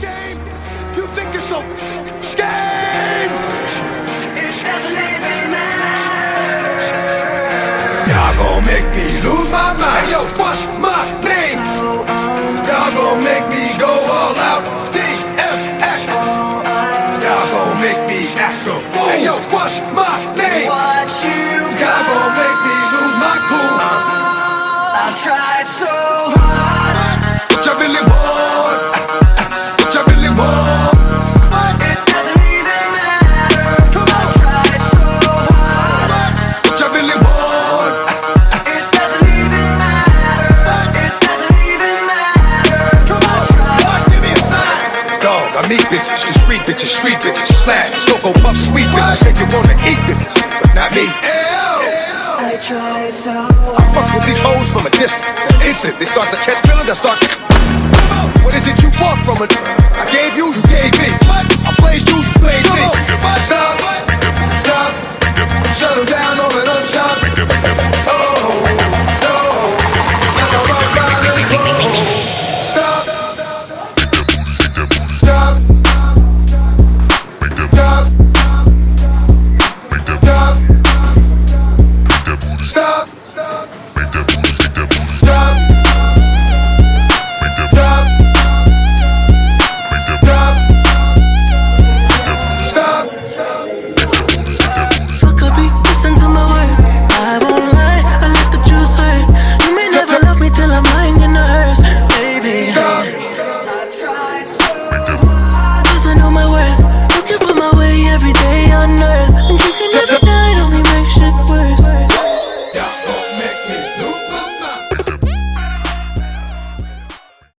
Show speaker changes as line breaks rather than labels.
game? You think it's so game? It doesn't even matter. Y'all gon' make me lose my mind. Hey yo, what's my name? Y'all gon' make me go all out. DMX. Y'all gon' make me act a fool. Hey yo, what's my name? What you got? Y'all gon' make me lose my cool. I tried so hard. What you really want? What you really want? It doesn't even matter. Come on. I tried so hard. What you really want? It doesn't even matter. It doesn't even matter. Come on. Boy, give me a sign. Dog, I meet bitches, the street bitches, slash, cocoa puff, sweet bitches. Say you wanna eat bitches, but not me. I tried so hard. I fuck with these hoes from a distance. Instant, they start to catch feelings, I start to...